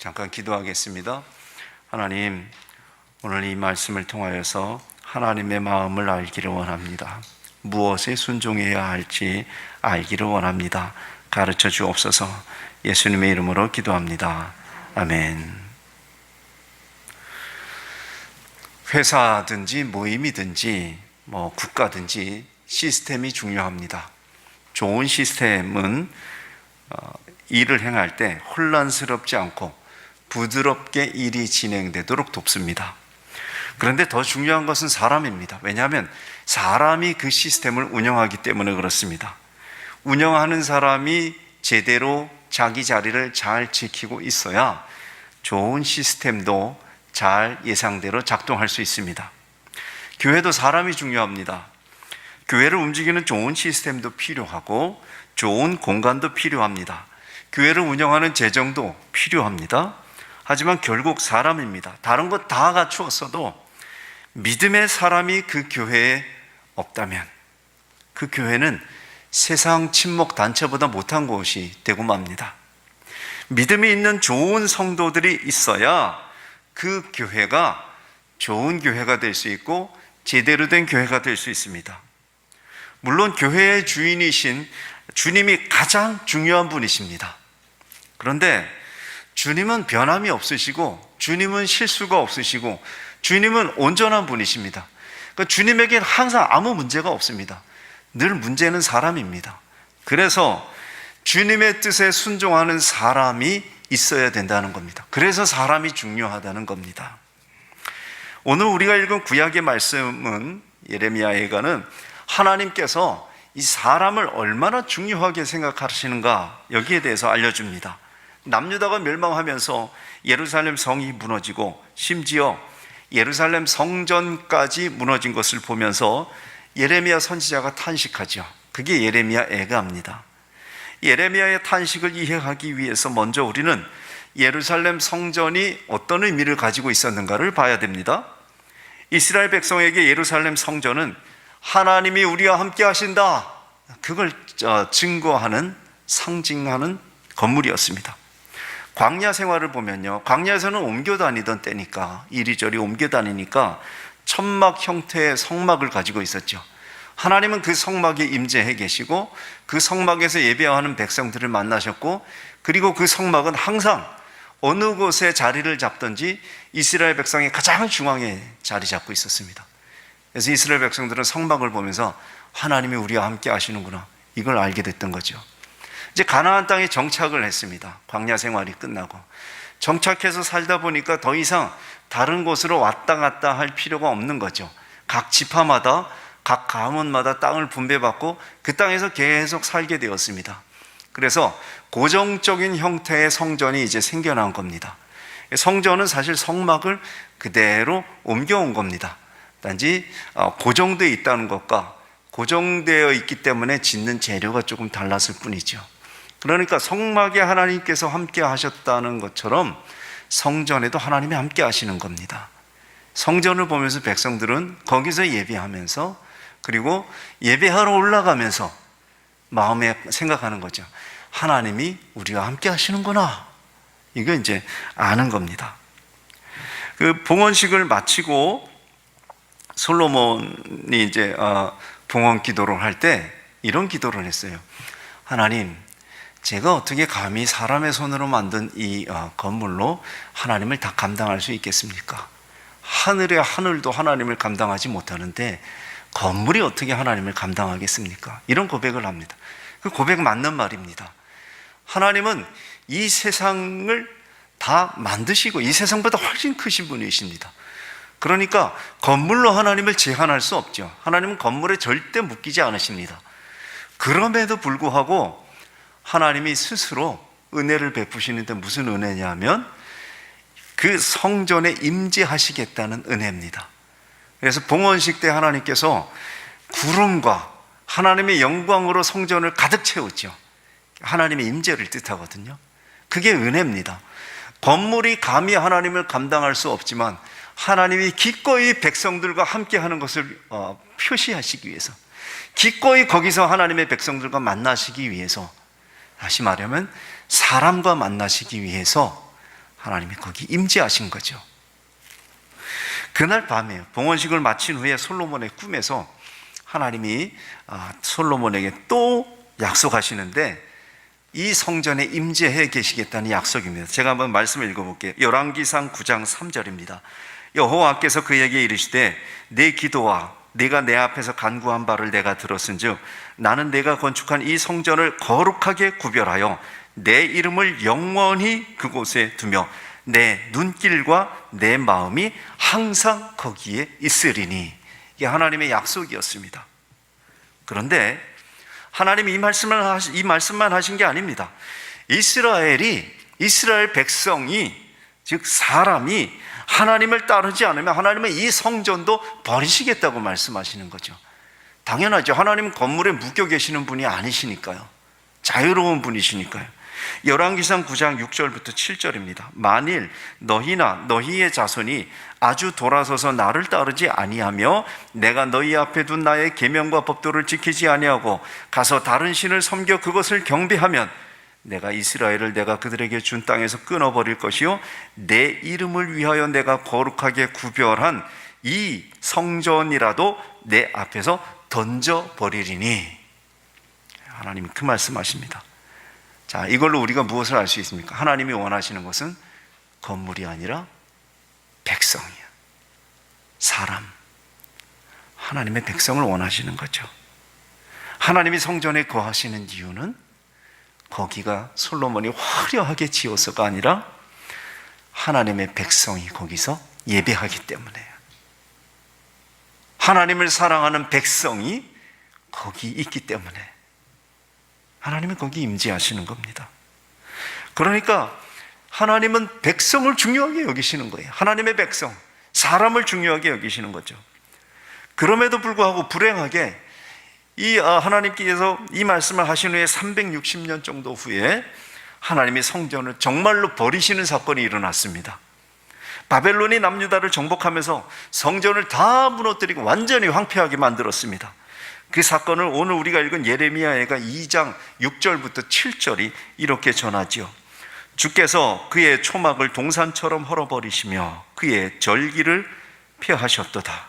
잠깐 기도하겠습니다. 하나님, 오늘 이 말씀을 통하여서 하나님의 마음을 알기를 원합니다. 무엇에 순종해야 할지 알기를 원합니다. 가르쳐 주옵소서. 예수님의 이름으로 기도합니다. 아멘. 회사든지 모임이든지 국가든지 시스템이 중요합니다. 좋은 시스템은 일을 행할 때 혼란스럽지 않고 부드럽게 일이 진행되도록 돕습니다. 그런데 더 중요한 것은 사람입니다. 왜냐하면 사람이 그 시스템을 운영하기 때문에 그렇습니다. 운영하는 사람이 제대로 자기 자리를 잘 지키고 있어야 좋은 시스템도 잘 예상대로 작동할 수 있습니다. 교회도 사람이 중요합니다. 교회를 움직이는 좋은 시스템도 필요하고 좋은 공간도 필요합니다. 교회를 운영하는 재정도 필요합니다. 하지만 결국 사람입니다. 다른 것 다 갖추었어도 믿음의 사람이 그 교회에 없다면 그 교회는 세상 친목 단체보다 못한 곳이 되고 맙니다. 믿음이 있는 좋은 성도들이 있어야 그 교회가 좋은 교회가 될 수 있고 제대로 된 교회가 될 수 있습니다. 물론 교회의 주인이신 주님이 가장 중요한 분이십니다. 그런데 주님은 변함이 없으시고 주님은 실수가 없으시고 주님은 온전한 분이십니다. 그러니까 주님에게는 항상 아무 문제가 없습니다. 늘 문제는 사람입니다. 그래서 주님의 뜻에 순종하는 사람이 있어야 된다는 겁니다. 그래서 사람이 중요하다는 겁니다. 오늘 우리가 읽은 구약의 말씀은 예레미야 예가는 하나님께서 이 사람을 얼마나 중요하게 생각하시는가 여기에 대해서 알려줍니다. 남유다가 멸망하면서 예루살렘 성이 무너지고 심지어 예루살렘 성전까지 무너진 것을 보면서 예레미야 선지자가 탄식하죠. 그게 예레미야 애가입니다. 예레미야의 탄식을 이해하기 위해서 먼저 우리는 예루살렘 성전이 어떤 의미를 가지고 있었는가를 봐야 됩니다. 이스라엘 백성에게 예루살렘 성전은 하나님이 우리와 함께 하신다, 그걸 증거하는, 상징하는 건물이었습니다. 광야 생활을 보면요, 광야에서는 옮겨 다니던 때니까, 이리저리 옮겨 다니니까 천막 형태의 성막을 가지고 있었죠. 하나님은 그 성막에 임재해 계시고 그 성막에서 예배하는 백성들을 만나셨고, 그리고 그 성막은 항상 어느 곳에 자리를 잡든지 이스라엘 백성의 가장 중앙에 자리 잡고 있었습니다. 그래서 이스라엘 백성들은 성막을 보면서 하나님이 우리와 함께 하시는구나, 이걸 알게 됐던 거죠. 이제 가나안 땅에 정착을 했습니다. 광야 생활이 끝나고 정착해서 살다 보니까 더 이상 다른 곳으로 왔다 갔다 할 필요가 없는 거죠. 각 지파마다, 각 가문마다 땅을 분배받고 그 땅에서 계속 살게 되었습니다. 그래서 고정적인 형태의 성전이 이제 생겨난 겁니다. 성전은 사실 성막을 그대로 옮겨온 겁니다. 단지 고정되어 있다는 것과 고정되어 있기 때문에 짓는 재료가 조금 달랐을 뿐이죠. 그러니까 성막에 하나님께서 함께 하셨다는 것처럼 성전에도 하나님이 함께 하시는 겁니다. 성전을 보면서 백성들은 거기서 예배하면서, 그리고 예배하러 올라가면서 마음에 생각하는 거죠. 하나님이 우리와 함께 하시는구나, 이거 이제 아는 겁니다. 그 봉헌식을 마치고 솔로몬이 이제 봉헌 기도를 할 때 이런 기도를 했어요. 하나님, 제가 어떻게 감히 사람의 손으로 만든 이 건물로 하나님을 다 감당할 수 있겠습니까? 하늘의 하늘도 하나님을 감당하지 못하는데 건물이 어떻게 하나님을 감당하겠습니까? 이런 고백을 합니다. 그 고백 맞는 말입니다. 하나님은 이 세상을 다 만드시고 이 세상보다 훨씬 크신 분이십니다. 그러니까 건물로 하나님을 제한할 수 없죠. 하나님은 건물에 절대 묶이지 않으십니다. 그럼에도 불구하고 하나님이 스스로 은혜를 베푸시는데 무슨 은혜냐면 그 성전에 임재하시겠다는 은혜입니다. 그래서 봉헌식 때 하나님께서 구름과 하나님의 영광으로 성전을 가득 채웠죠. 하나님의 임재를 뜻하거든요. 그게 은혜입니다. 건물이 감히 하나님을 감당할 수 없지만 하나님이 기꺼이 백성들과 함께 하는 것을 표시하시기 위해서, 기꺼이 거기서 하나님의 백성들과 만나시기 위해서, 다시 말하면 사람과 만나시기 위해서 하나님이 거기 임재하신 거죠. 그날 밤에 봉헌식을 마친 후에 솔로몬의 꿈에서 하나님이 솔로몬에게 또 약속하시는데 이 성전에 임재해 계시겠다는 약속입니다. 제가 한번 말씀을 읽어볼게요. 열왕기상 9장 3절입니다. 여호와께서 그에게 이르시되 내 기도와 네가 내 앞에서 간구한 바를 내가 들었은즉 나는 내가 건축한 이 성전을 거룩하게 구별하여 내 이름을 영원히 그곳에 두며 내 눈길과 내 마음이 항상 거기에 있으리니. 이게 하나님의 약속이었습니다. 그런데 하나님이 이 말씀만 하신 게 아닙니다. 이스라엘 백성이, 즉 사람이 하나님을 따르지 않으면 하나님은 이 성전도 버리시겠다고 말씀하시는 거죠. 당연하죠. 하나님은 건물에 묶여 계시는 분이 아니시니까요. 자유로운 분이시니까요. 열왕기상 9장 6절부터 7절입니다. 만일 너희나 너희의 자손이 아주 돌아서서 나를 따르지 아니하며 내가 너희 앞에 둔 나의 계명과 법도를 지키지 아니하고 가서 다른 신을 섬겨 그것을 경배하면 내가 이스라엘을 내가 그들에게 준 땅에서 끊어버릴 것이요 내 이름을 위하여 내가 거룩하게 구별한 이 성전이라도 내 앞에서 던져버리리니. 하나님이 그 말씀하십니다. 자, 이걸로 우리가 무엇을 알 수 있습니까? 하나님이 원하시는 것은 건물이 아니라 백성이야. 사람. 하나님의 백성을 원하시는 거죠. 하나님이 성전에 거하시는 이유는 거기가 솔로몬이 화려하게 지어서가 아니라 하나님의 백성이 거기서 예배하기 때문에요. 하나님을 사랑하는 백성이 거기 있기 때문에 하나님은 거기 임재하시는 겁니다. 그러니까 하나님은 백성을 중요하게 여기시는 거예요. 하나님의 백성, 사람을 중요하게 여기시는 거죠. 그럼에도 불구하고 불행하게 하나님께서 이 말씀을 하신 후에 360년 정도 후에 하나님이 성전을 정말로 버리시는 사건이 일어났습니다. 바벨론이 남유다를 정복하면서 성전을 다 무너뜨리고 완전히 황폐하게 만들었습니다. 그 사건을 오늘 우리가 읽은 예레미야가 2장 6절부터 7절이 이렇게 전하지요. 주께서 그의 초막을 동산처럼 헐어버리시며 그의 절기를 폐하셨도다.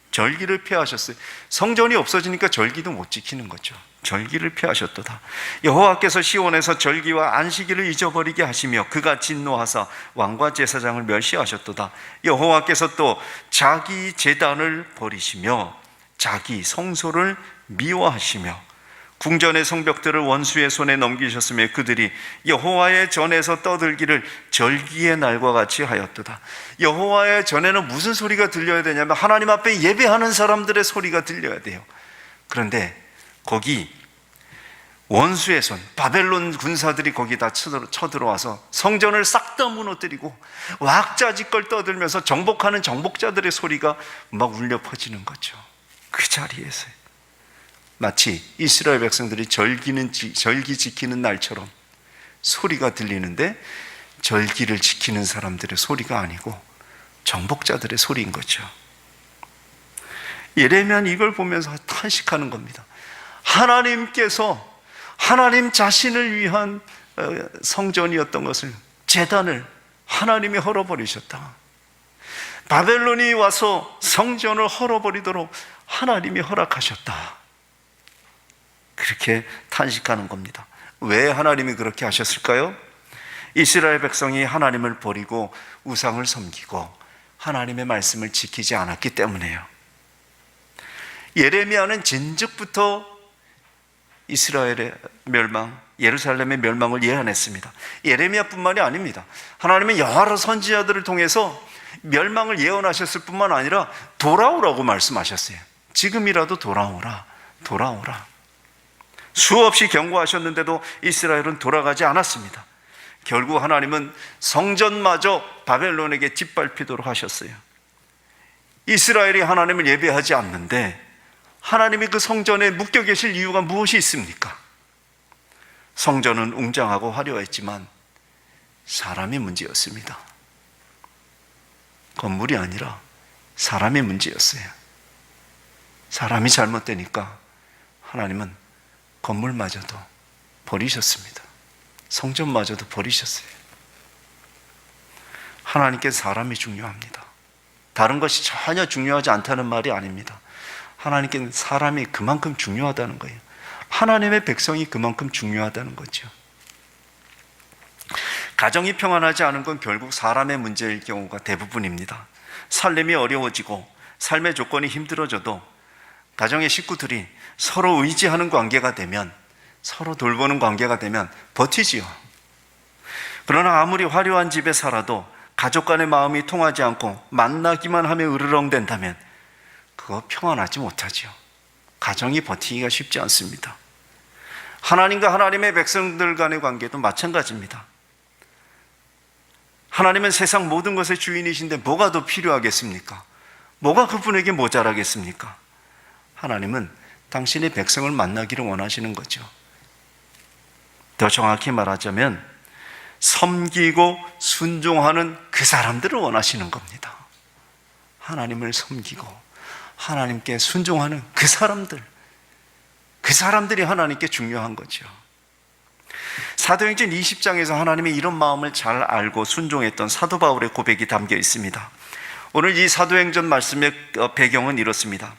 절기를 폐하셨어요. 성전이 없어지니까 절기도 못 지키는 거죠. 절기를 폐하셨도다. 여호와께서 시온에서 절기와 안식일을 잊어버리게 하시며 그가 진노하사 왕과 제사장을 멸시하셨도다. 여호와께서 또 자기 제단을 버리시며 자기 성소를 미워하시며 궁전의 성벽들을 원수의 손에 넘기셨으며 그들이 여호와의 전에서 떠들기를 절기의 날과 같이 하였도다. 여호와의 전에는 무슨 소리가 들려야 되냐면 하나님 앞에 예배하는 사람들의 소리가 들려야 돼요. 그런데 거기 원수의 손, 바벨론 군사들이 거기 다 쳐들어와서 성전을 싹 다 무너뜨리고 왁자지껄 떠들면서 정복하는 정복자들의 소리가 막 울려 퍼지는 거죠. 그 자리에서 마치 이스라엘 백성들이 절기 지키는 날처럼 소리가 들리는데 절기를 지키는 사람들의 소리가 아니고 정복자들의 소리인 거죠. 예레미야는 이걸 보면서 탄식하는 겁니다. 하나님께서 하나님 자신을 위한 성전이었던 것을, 제단을 하나님이 헐어버리셨다. 바벨론이 와서 성전을 헐어버리도록 하나님이 허락하셨다. 그렇게 탄식하는 겁니다. 왜 하나님이 그렇게 하셨을까요? 이스라엘 백성이 하나님을 버리고 우상을 섬기고 하나님의 말씀을 지키지 않았기 때문에요. 예레미야는 진즉부터 이스라엘의 멸망, 예루살렘의 멸망을 예언했습니다. 예레미야뿐만이 아닙니다. 하나님은 여러 선지자들을 통해서 멸망을 예언하셨을 뿐만 아니라 돌아오라고 말씀하셨어요. 지금이라도 돌아오라, 돌아오라. 수없이 경고하셨는데도 이스라엘은 돌아가지 않았습니다. 결국 하나님은 성전마저 바벨론에게 짓밟히도록 하셨어요. 이스라엘이 하나님을 예배하지 않는데 하나님이 그 성전에 묶여 계실 이유가 무엇이 있습니까? 성전은 웅장하고 화려했지만 사람이 문제였습니다. 건물이 아니라 사람의 문제였어요. 사람이 잘못되니까 하나님은 건물마저도 버리셨습니다. 성전마저도 버리셨어요. 하나님께서 사람이 중요합니다. 다른 것이 전혀 중요하지 않다는 말이 아닙니다. 하나님께는 사람이 그만큼 중요하다는 거예요. 하나님의 백성이 그만큼 중요하다는 거죠. 가정이 평안하지 않은 건 결국 사람의 문제일 경우가 대부분입니다. 살림이 어려워지고 삶의 조건이 힘들어져도 가정의 식구들이 서로 의지하는 관계가 되면, 서로 돌보는 관계가 되면 버티지요. 그러나 아무리 화려한 집에 살아도 가족 간의 마음이 통하지 않고 만나기만 하면 으르렁댄다면 그거 평안하지 못하죠. 가정이 버티기가 쉽지 않습니다. 하나님과 하나님의 백성들 간의 관계도 마찬가지입니다. 하나님은 세상 모든 것의 주인이신데 뭐가 더 필요하겠습니까? 뭐가 그분에게 모자라겠습니까? 하나님은 당신의 백성을 만나기를 원하시는 거죠. 더 정확히 말하자면 섬기고 순종하는 그 사람들을 원하시는 겁니다. 하나님을 섬기고 하나님께 순종하는 그 사람들이 하나님께 중요한 거죠. 사도행전 20장에서 하나님이 이런 마음을 잘 알고 순종했던 사도 바울의 고백이 담겨 있습니다. 오늘 이 사도행전 말씀의 배경은 이렇습니다.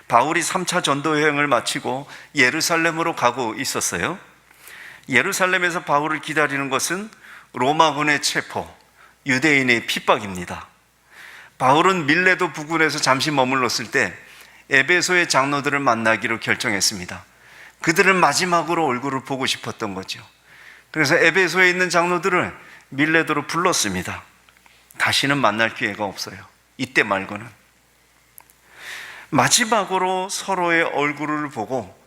바울이 3차 전도 여행을 마치고 예루살렘으로 가고 있었어요. 예루살렘에서 바울을 기다리는 것은 로마군의 체포, 유대인의 핍박입니다. 바울은 밀레도 부근에서 잠시 머물렀을 때 에베소의 장로들을 만나기로 결정했습니다. 그들을 마지막으로 얼굴을 보고 싶었던 거죠. 그래서 에베소에 있는 장로들을 밀레도로 불렀습니다. 다시는 만날 기회가 없어요. 이때 말고는. 마지막으로 서로의 얼굴을 보고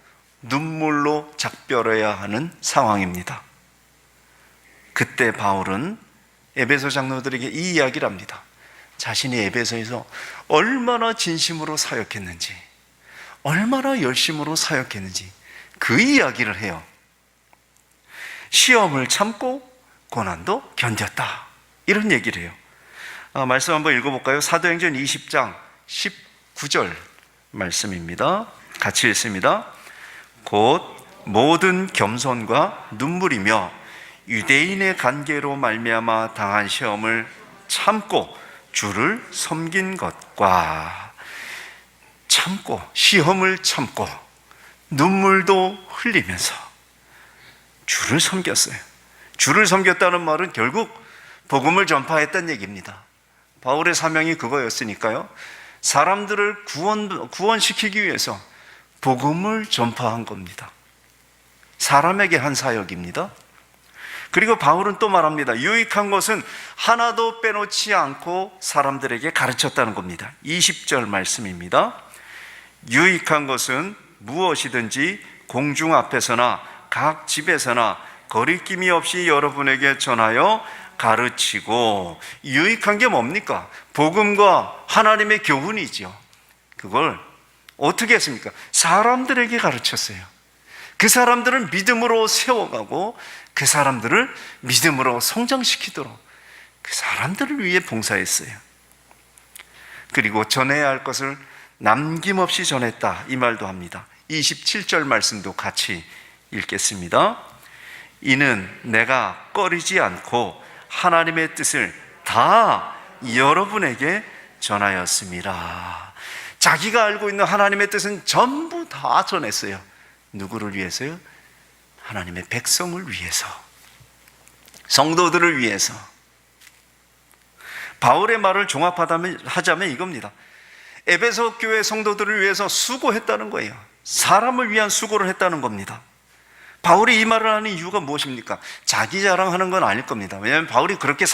눈물로 작별해야 하는 상황입니다. 그때 바울은 에베소 장로들에게 이 이야기를 합니다. 자신이 에베소에서 얼마나 진심으로 사역했는지, 얼마나 열심으로 사역했는지 그 이야기를 해요. 시험을 참고 고난도 견뎠다, 이런 얘기를 해요. 말씀 한번 읽어볼까요? 사도행전 20장 19절 말씀입니다. 같이 읽습니다. 곧 모든 겸손과 눈물이며 유대인의 관계로 말미암아 당한 시험을 참고 주를 섬긴 것과, 참고, 시험을 참고 눈물도 흘리면서 주를 섬겼어요. 주를 섬겼다는 말은 결국 복음을 전파했다는 얘기입니다. 바울의 사명이 그거였으니까요. 사람들을 구원시키기 위해서 복음을 전파한 겁니다. 사람에게 한 사역입니다. 그리고 바울은 또 말합니다. 유익한 것은 하나도 빼놓지 않고 사람들에게 가르쳤다는 겁니다. 20절 말씀입니다. 유익한 것은 무엇이든지 공중 앞에서나 각 집에서나 거리낌이 없이 여러분에게 전하여 가르치고. 유익한 게 뭡니까? 복음과 하나님의 교훈이죠. 그걸 어떻게 했습니까? 사람들에게 가르쳤어요. 그 사람들을 믿음으로 세워가고 그 사람들을 믿음으로 성장시키도록 그 사람들을 위해 봉사했어요. 그리고 전해야 할 것을 남김없이 전했다, 이 말도 합니다. 27절 말씀도 같이 읽겠습니다. 이는 내가 꺼리지 않고 하나님의 뜻을 다 여러분에게 전하였습니다. 자기가 알고 있는 하나님의 뜻은 전부 다 전했어요. 누구를 위해서요? 하나님의 백성을 위해서, 성도들을 위해서. 바울의 말을 종합하자면 이겁니다. 에베소 교회 성도들을 위해서 수고했다는 거예요. 사람을 위한 수고를 했다는 겁니다. 바울이 이 말을 하는 이유가 무엇입니까? 자기 자랑하는 건 아닐 겁니다. 왜냐하면 바울이 그렇게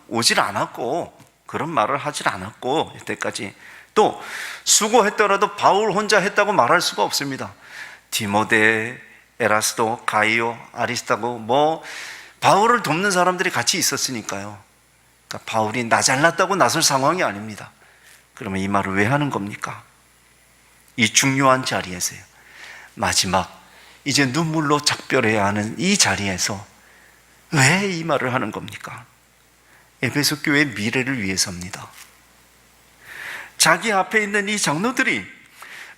오질 않았고, 그런 말을 하질 않았고, 이때까지. 또 수고했더라도 바울 혼자 했다고 말할 수가 없습니다. 디모데, 에라스도, 가이오, 아리스타고 바울을 돕는 사람들이 같이 있었으니까요. 그러니까 바울이 나 잘났다고 나설 상황이 아닙니다. 그러면 이 말을 왜 하는 겁니까? 이 중요한 자리에서요. 마지막 이제 눈물로 작별해야 하는 이 자리에서 왜 이 말을 하는 겁니까? 에베소 교회의 미래를 위해서입니다. 자기 앞에 있는 이 장로들이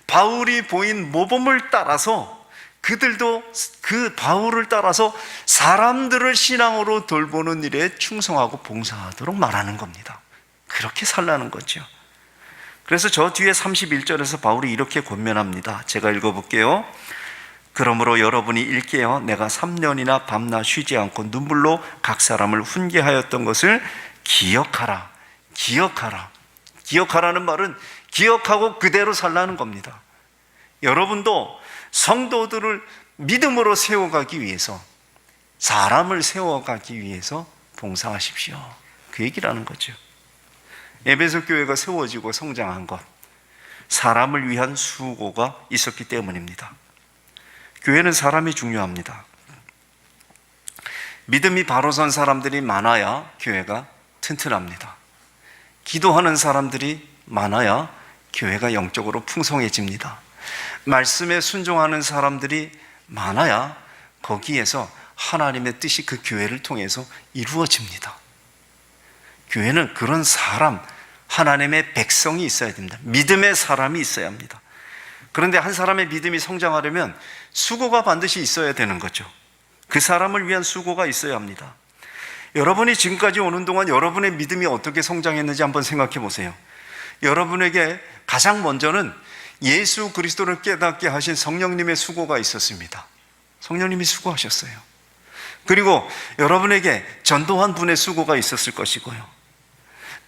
바울이 보인 모범을 따라서 그들도 그 바울을 따라서 사람들을 신앙으로 돌보는 일에 충성하고 봉사하도록 말하는 겁니다. 그렇게 살라는 거죠. 그래서 저 뒤에 31절에서 바울이 이렇게 권면합니다. 제가 읽어볼게요. 그러므로 여러분이 일깨어 내가 3년이나 밤낮 쉬지 않고 눈물로 각 사람을 훈계하였던 것을 기억하라. 기억하라. 기억하라는 말은 기억하고 그대로 살라는 겁니다. 여러분도 성도들을 믿음으로 세워가기 위해서, 사람을 세워가기 위해서 봉사하십시오. 그 얘기라는 거죠. 에베소 교회가 세워지고 성장한 것, 사람을 위한 수고가 있었기 때문입니다. 교회는 사람이 중요합니다. 믿음이 바로 선 사람들이 많아야 교회가 튼튼합니다. 기도하는 사람들이 많아야 교회가 영적으로 풍성해집니다. 말씀에 순종하는 사람들이 많아야 거기에서 하나님의 뜻이 그 교회를 통해서 이루어집니다. 교회는 그런 사람, 하나님의 백성이 있어야 됩니다. 믿음의 사람이 있어야 합니다. 그런데 한 사람의 믿음이 성장하려면 수고가 반드시 있어야 되는 거죠. 그 사람을 위한 수고가 있어야 합니다. 여러분이 지금까지 오는 동안 여러분의 믿음이 어떻게 성장했는지 한번 생각해 보세요. 여러분에게 가장 먼저는 예수 그리스도를 깨닫게 하신 성령님의 수고가 있었습니다. 성령님이 수고하셨어요. 그리고 여러분에게 전도한 분의 수고가 있었을 것이고요.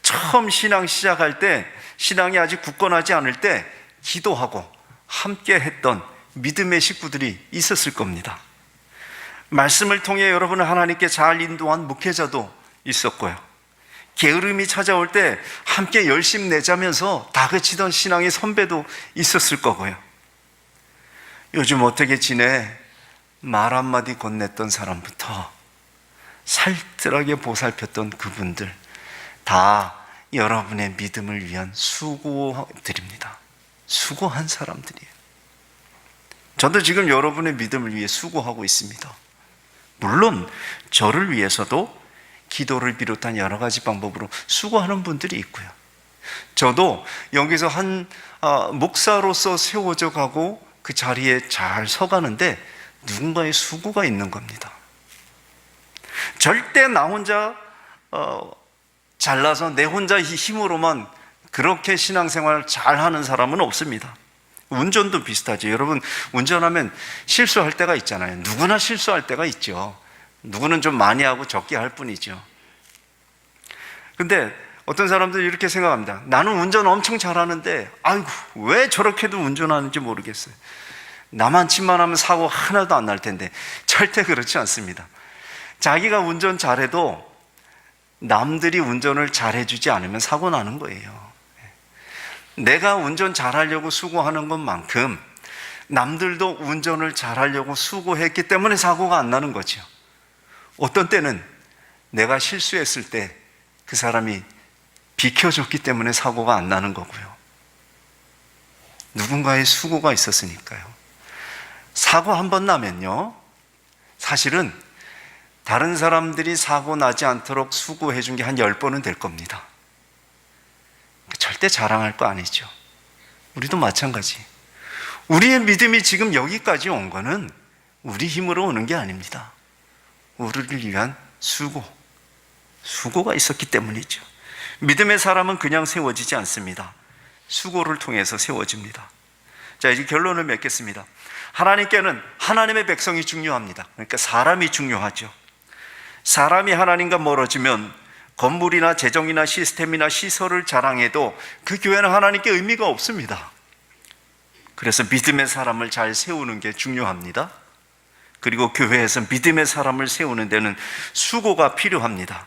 처음 신앙 시작할 때, 신앙이 아직 굳건하지 않을 때 기도하고 함께 했던 믿음의 식구들이 있었을 겁니다. 말씀을 통해 여러분을 하나님께 잘 인도한 목회자도 있었고요. 게으름이 찾아올 때 함께 열심 내자면서 다그치던 신앙의 선배도 있었을 거고요. 요즘 어떻게 지내? 말 한마디 건넸던 사람부터 살뜰하게 보살폈던 그분들, 다 여러분의 믿음을 위한 수고들입니다. 수고한 사람들이에요. 저도 지금 여러분의 믿음을 위해 수고하고 있습니다. 물론 저를 위해서도 기도를 비롯한 여러 가지 방법으로 수고하는 분들이 있고요. 저도 여기서 한 목사로서 세워져 가고 그 자리에 잘 서가는데 누군가의 수고가 있는 겁니다. 절대 나 혼자 잘나서 내 혼자 힘으로만 그렇게 신앙생활을 잘하는 사람은 없습니다. 운전도 비슷하죠. 여러분, 운전하면 실수할 때가 있잖아요. 누구나 실수할 때가 있죠. 누구는 좀 많이 하고 적게 할 뿐이죠. 근데 어떤 사람들이 이렇게 생각합니다. 나는 운전 엄청 잘하는데 아이고 왜 저렇게도 운전하는지 모르겠어요. 나만 침만 하면 사고 하나도 안 날 텐데. 절대 그렇지 않습니다. 자기가 운전 잘해도 남들이 운전을 잘해주지 않으면 사고 나는 거예요. 내가 운전 잘하려고 수고하는 것만큼 남들도 운전을 잘하려고 수고했기 때문에 사고가 안 나는 거죠. 어떤 때는 내가 실수했을 때 그 사람이 비켜줬기 때문에 사고가 안 나는 거고요. 누군가의 수고가 있었으니까요. 사고 한 번 나면요, 사실은 다른 사람들이 사고 나지 않도록 수고해 준 게 한 10번은 될 겁니다. 절대 자랑할 거 아니죠. 우리도 마찬가지. 우리의 믿음이 지금 여기까지 온 거는 우리 힘으로 오는 게 아닙니다. 우리를 위한 수고가 있었기 때문이죠. 믿음의 사람은 그냥 세워지지 않습니다. 수고를 통해서 세워집니다. 자, 이제 결론을 맺겠습니다. 하나님께는 하나님의 백성이 중요합니다. 그러니까 사람이 중요하죠. 사람이 하나님과 멀어지면 건물이나 재정이나 시스템이나 시설을 자랑해도 그 교회는 하나님께 의미가 없습니다. 그래서 믿음의 사람을 잘 세우는 게 중요합니다. 그리고 교회에서 믿음의 사람을 세우는 데는 수고가 필요합니다.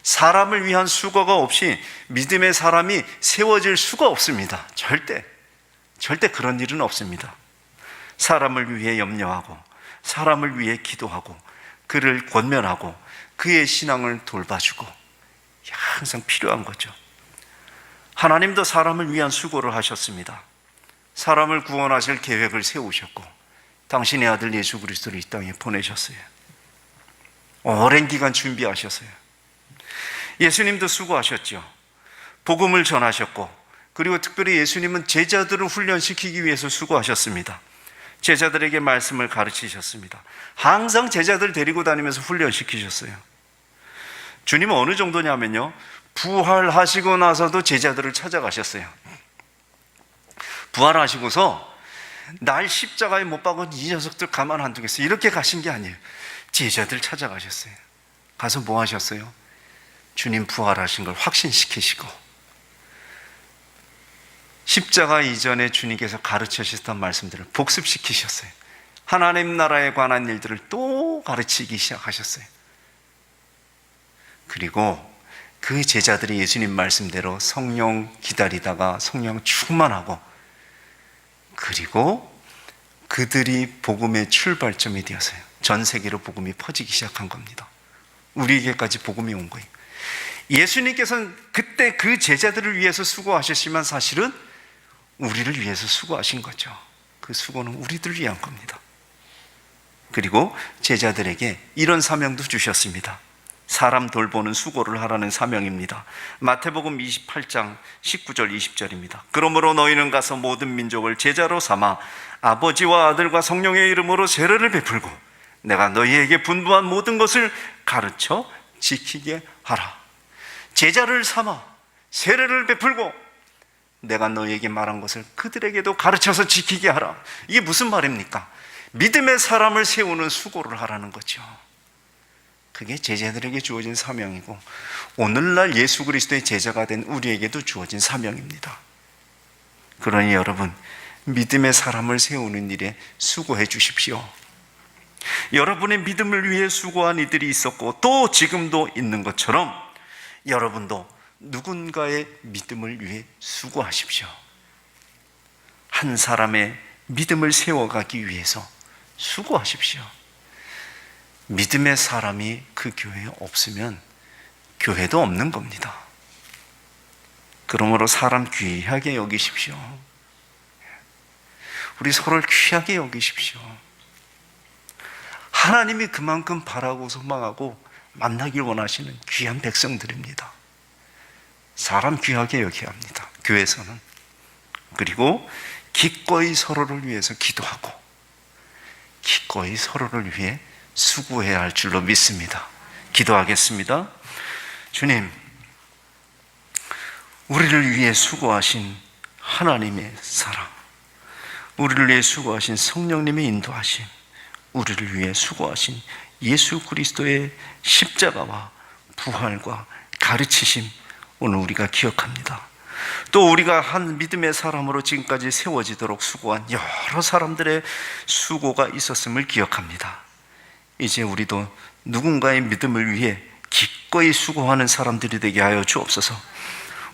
사람을 위한 수고가 없이 믿음의 사람이 세워질 수가 없습니다. 절대 그런 일은 없습니다. 사람을 위해 염려하고 사람을 위해 기도하고 그를 권면하고 그의 신앙을 돌봐주고 항상 필요한 거죠. 하나님도 사람을 위한 수고를 하셨습니다. 사람을 구원하실 계획을 세우셨고 당신의 아들 예수 그리스도를 이 땅에 보내셨어요. 오랜 기간 준비하셨어요. 예수님도 수고하셨죠. 복음을 전하셨고, 그리고 특별히 예수님은 제자들을 훈련시키기 위해서 수고하셨습니다. 제자들에게 말씀을 가르치셨습니다. 항상 제자들 데리고 다니면서 훈련시키셨어요. 주님은 어느 정도냐면요, 부활하시고 나서도 제자들을 찾아가셨어요. 부활하시고서 날 십자가에 못 박은 이 녀석들 가만 안 두겠어요, 이렇게 가신 게 아니에요. 제자들 찾아가셨어요. 가서 뭐 하셨어요? 주님 부활하신 걸 확신시키시고, 십자가 이전에 주님께서 가르치셨던 말씀들을 복습시키셨어요. 하나님 나라에 관한 일들을 또 가르치기 시작하셨어요. 그리고 그 제자들이 예수님 말씀대로 성령 기다리다가 성령 충만하고, 그리고 그들이 복음의 출발점이 되었어요. 전 세계로 복음이 퍼지기 시작한 겁니다. 우리에게까지 복음이 온 거예요. 예수님께서는 그때 그 제자들을 위해서 수고하셨지만 사실은 우리를 위해서 수고하신 거죠. 그 수고는 우리들을 위한 겁니다. 그리고 제자들에게 이런 사명도 주셨습니다. 사람 돌보는 수고를 하라는 사명입니다. 마태복음 28장 19절 20절입니다. 그러므로 너희는 가서 모든 민족을 제자로 삼아 아버지와 아들과 성령의 이름으로 세례를 베풀고 내가 너희에게 분부한 모든 것을 가르쳐 지키게 하라. 제자를 삼아 세례를 베풀고 내가 너희에게 말한 것을 그들에게도 가르쳐서 지키게 하라. 이게 무슨 말입니까? 믿음의 사람을 세우는 수고를 하라는 거죠. 그게 제자들에게 주어진 사명이고, 오늘날 예수 그리스도의 제자가 된 우리에게도 주어진 사명입니다. 그러니 여러분, 믿음의 사람을 세우는 일에 수고해 주십시오. 여러분의 믿음을 위해 수고한 이들이 있었고 또 지금도 있는 것처럼 여러분도 누군가의 믿음을 위해 수고하십시오. 한 사람의 믿음을 세워가기 위해서 수고하십시오. 믿음의 사람이 그 교회에 없으면 교회도 없는 겁니다. 그러므로 사람 귀하게 여기십시오. 우리 서로를 귀하게 여기십시오. 하나님이 그만큼 바라고 소망하고 만나길 원하시는 귀한 백성들입니다. 사람 귀하게 여겨야 합니다, 교회에서는. 그리고 기꺼이 서로를 위해서 기도하고 기꺼이 서로를 위해 수고해야 할 줄로 믿습니다. 기도하겠습니다. 주님, 우리를 위해 수고하신 하나님의 사랑, 우리를 위해 수고하신 성령님의 인도하심, 우리를 위해 수고하신 예수 그리스도의 십자가와 부활과 가르치심, 오늘 우리가 기억합니다. 또 우리가 한 믿음의 사람으로 지금까지 세워지도록 수고한 여러 사람들의 수고가 있었음을 기억합니다. 이제 우리도 누군가의 믿음을 위해 기꺼이 수고하는 사람들이 되게 하여 주옵소서.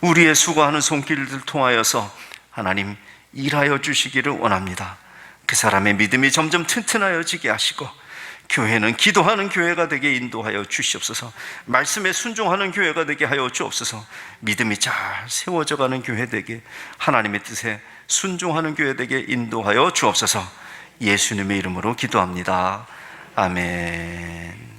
우리의 수고하는 손길을 통하여서 하나님 일하여 주시기를 원합니다. 그 사람의 믿음이 점점 튼튼하여지게 하시고 교회는 기도하는 교회가 되게 인도하여 주시옵소서. 말씀에 순종하는 교회가 되게 하여 주옵소서. 믿음이 잘 세워져가는 교회 되게, 하나님의 뜻에 순종하는 교회 되게 인도하여 주옵소서. 예수님의 이름으로 기도합니다. 아멘.